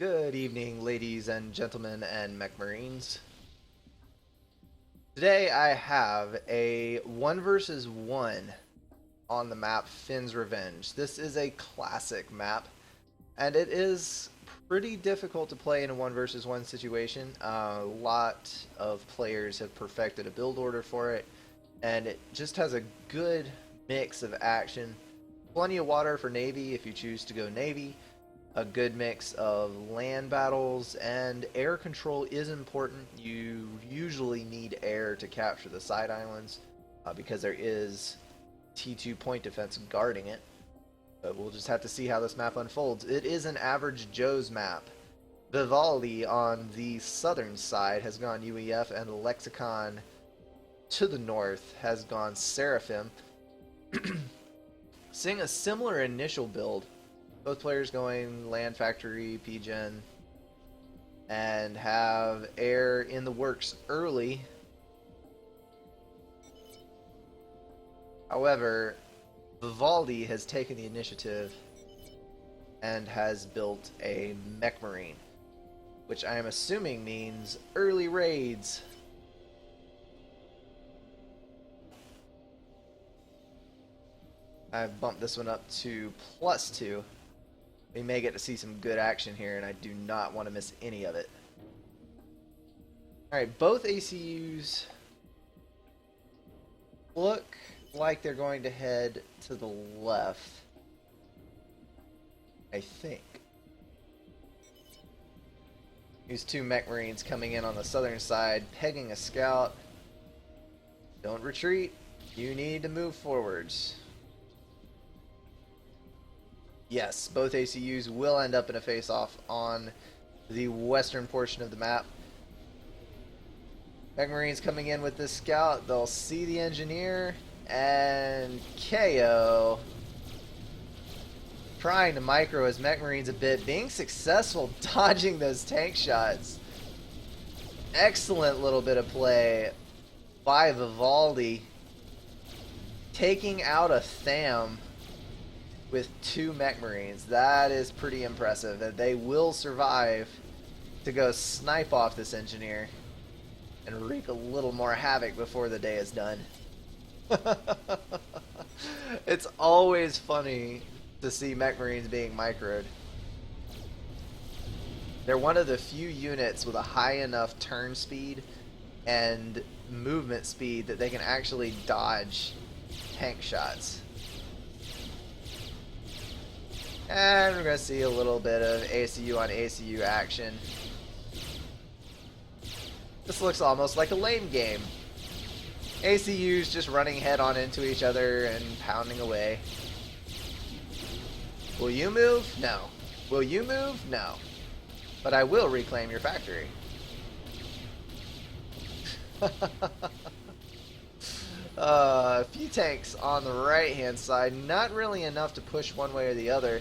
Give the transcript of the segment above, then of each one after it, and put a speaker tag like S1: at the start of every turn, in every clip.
S1: Good evening, ladies and gentlemen and mech marines. Today I have a 1 versus 1 on the map Finn's Revenge. This is a classic map, and it is pretty difficult to play in a 1 versus 1 situation. A lot of players have perfected a build order for it, and it just has a good mix of action. Plenty of water for Navy if you choose to go Navy. A good mix of land battles, and air control is important. You usually need air to capture the side islands because there is T2 point defense guarding it. But we'll just have to see how this map unfolds. It is an average Joe's map. Vivaldi on the southern side has gone UEF, and Lexicon to the north has gone Seraphim. Seeing a similar initial build. Both players going Land Factory, PGen, and have air in the works early. However, Vivaldi has taken the initiative and has built a mech marine, which I am assuming means early raids. I've bumped this one up to +2. We may get to see some good action here, and I do not want to miss any of it. Alright, both ACUs look like they're going to head to the left, I think. These two mech marines coming in on the southern side, pegging a scout. Don't retreat. You need to move forwards. Yes, both ACUs will end up in a face-off on the western portion of the map. Mech Marines coming in with this scout. They'll see the engineer and KO. Trying to micro his Mech Marines a bit, being successful dodging those tank shots. Excellent little bit of play by Vivaldi, taking out a Tham with 2 mech marines. That is pretty impressive, that they will survive to go snipe off this engineer and wreak a little more havoc before the day is done. It's always funny to see mech marines being microed. They're one of the few units with a high enough turn speed and movement speed that they can actually dodge tank shots. And we're going to see a little bit of ACU on ACU action. This looks almost like a lane game. ACUs just running head on into each other and pounding away. Will you move? No. Will you move? No. But I will reclaim your factory. A few tanks on the right hand side, not really enough to push one way or the other.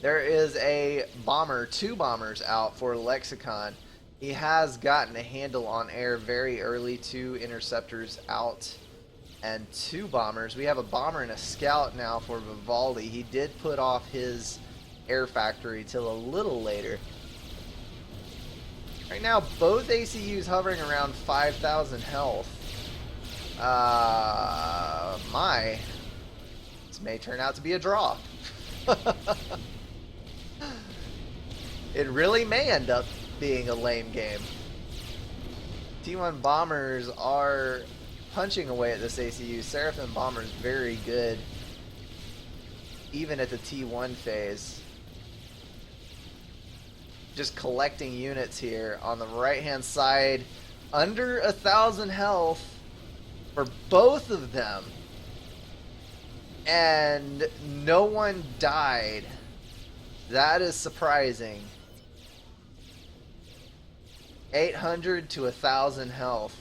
S1: There is a bomber, 2 bombers out for Lexicon. He has gotten a handle on air very early, 2 interceptors out and 2 bombers. We have a bomber and a scout now for Vivaldi. He did put off his air factory till a little later. Right now, both ACUs hovering around 5,000 health. This may turn out to be a draw. It really may end up being a lame game. T1 bombers are punching away at this ACU. Seraphim bomber is very good, even at the T1 phase. Just collecting units here on the right hand side, under 1,000 health for both of them, and no one died. That is surprising. 800 to 1,000 health.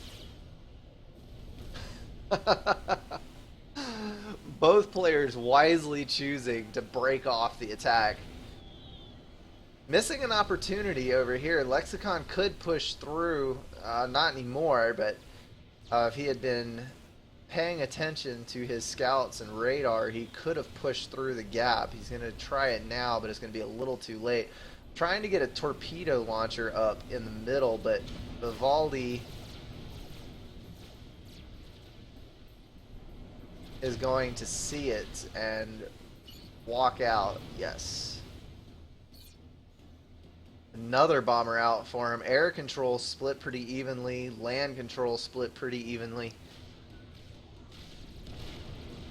S1: Both players wisely choosing to break off the attack. Missing an opportunity over here. Lexicon could push through. Not anymore, but if he had been paying attention to his scouts and radar, he could have pushed through the gap. He's going to try it now, but it's going to be a little too late. Trying to get a torpedo launcher up in the middle, but Vivaldi is going to see it and walk out. Yes. Another bomber out for him. Air control split pretty evenly. Land control split pretty evenly.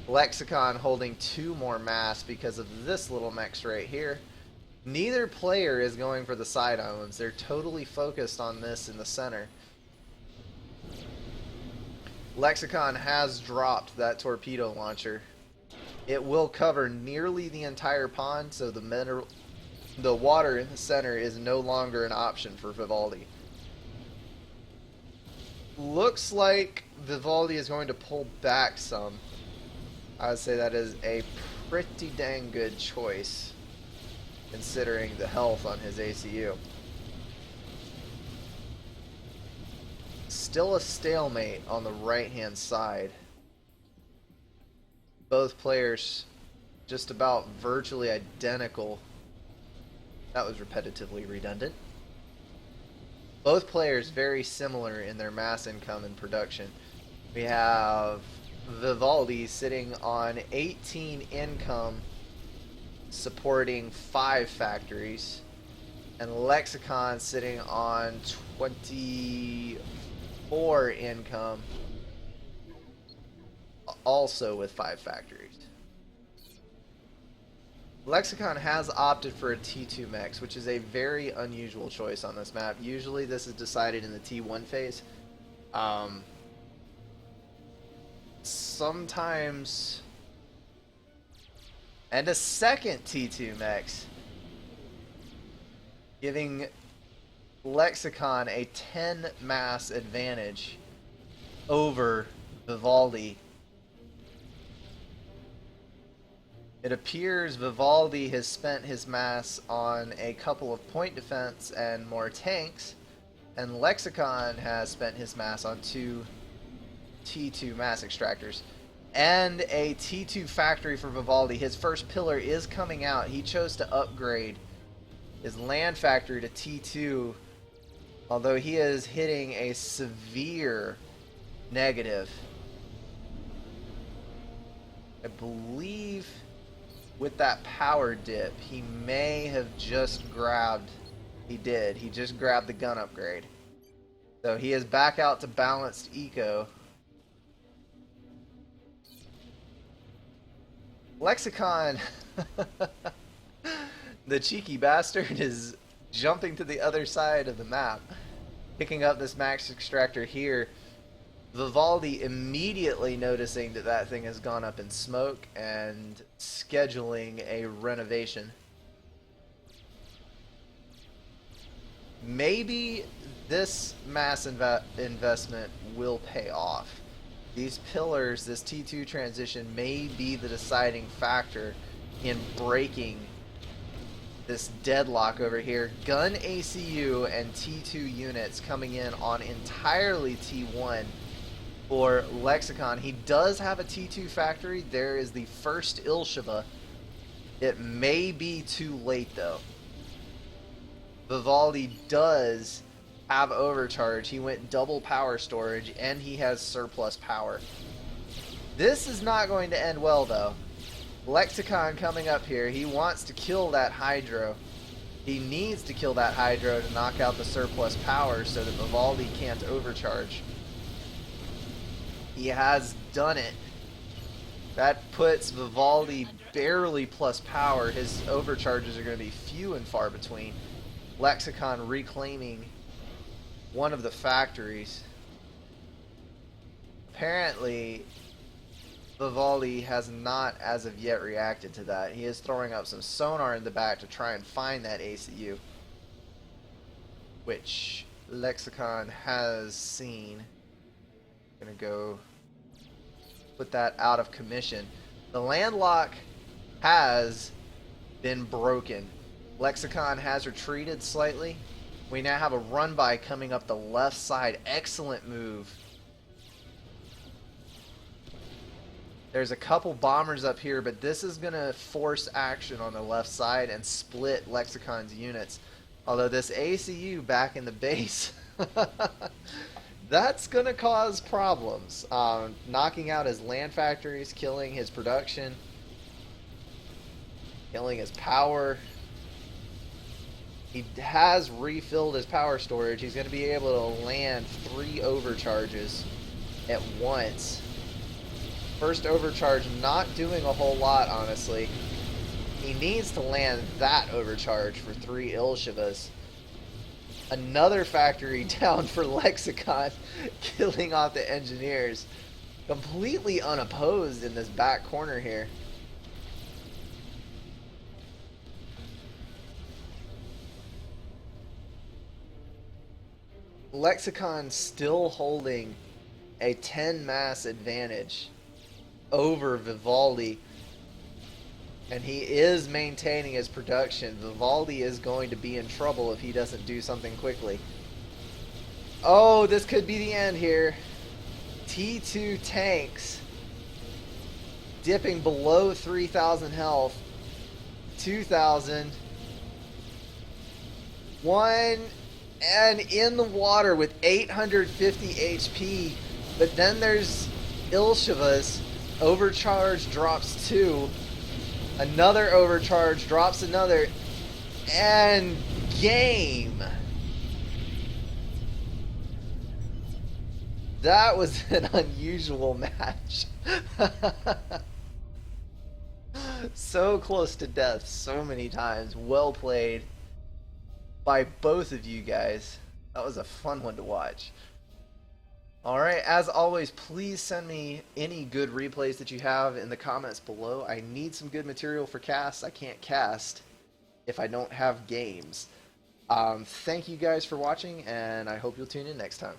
S1: Lexicon holding 2 more mass because of this little mech right here. Neither player is going for the side islands. They're totally focused on this in the center. Lexicon has dropped that torpedo launcher. It will cover nearly the entire pond, so the water in the center is no longer an option for Vivaldi. Looks like Vivaldi is going to pull back some. I would say that is a pretty dang good choice, considering the health on his ACU. Still a stalemate on the right-hand side. Both players just about virtually identical. That was repetitively redundant. Both players very similar in their mass income and production. We have Vivaldi sitting on 18 income, supporting 5 factories, and Lexicon sitting on 24 income, also with 5 factories. Lexicon has opted for a T2 mech, which is a very unusual choice on this map. Usually this is decided in the T1 phase. Sometimes... And a second T2 mech, giving Lexicon a 10 mass advantage over Vivaldi. It appears Vivaldi has spent his mass on a couple of point defense and more tanks, and Lexicon has spent his mass on 2 T2 mass extractors and a T2 factory for Vivaldi. His first pillar is coming out. He chose to upgrade his land factory to T2, although he is hitting a severe negative. I believe with that power dip, he may have just grabbed... He did. He just grabbed the gun upgrade. So he is back out to balanced eco. Lexicon, the cheeky bastard, is jumping to the other side of the map, picking up this max extractor here. Vivaldi immediately noticing that that thing has gone up in smoke and scheduling a renovation. Maybe this mass investment will pay off. These pillars, this T2 transition may be the deciding factor in breaking this deadlock over here. Gun ACU and T2 units coming in on entirely T1 for Lexicon. He does have a T2 factory. There is the first Ilsheva. It may be too late though. Vivaldi does have overcharge. He went double power storage and he has surplus power. This is not going to end well though. Lexicon coming up here. He wants to kill that Hydro. He needs to kill that Hydro to knock out the surplus power so that Vivaldi can't overcharge. He has done it. That puts Vivaldi barely plus power. His overcharges are going to be few and far between. Lexicon reclaiming one of the factories. Apparently, Vivaldi has not as of yet reacted to that. He is throwing up some sonar in the back to try and find that ACU, which Lexicon has seen. Gonna go put that out of commission. The landlock has been broken. Lexicon has retreated slightly. We now have a run by coming up the left side. Excellent move. There's a couple bombers up here, but this is going to force action on the left side and split Lexicon's units. Although this ACU back in the base, that's going to cause problems. Knocking out his land factories, killing his production, killing his power. He has refilled his power storage. He's going to be able to land 3 overcharges at once. First overcharge not doing a whole lot, honestly. He needs to land that overcharge for 3 Ilshivas. Another factory down for Lexicon, killing off the engineers. Completely unopposed in this back corner here. Lexicon still holding a 10 mass advantage over Vivaldi, and he is maintaining his production. Vivaldi is going to be in trouble if he doesn't do something quickly. Oh, this could be the end here. T2 tanks dipping below 3,000 health. 2,000. 1 and in the water with 850 HP. But then there's Ilshivas. Overcharge drops 2. Another overcharge drops another. And game. That was an unusual match. So close to death so many times. Well played by both of you guys. That was a fun one to watch. Alright, as always, please send me any good replays that you have in the comments below. I need some good material for casts. I can't cast if I don't have games. Thank you guys for watching, and I hope you'll tune in next time.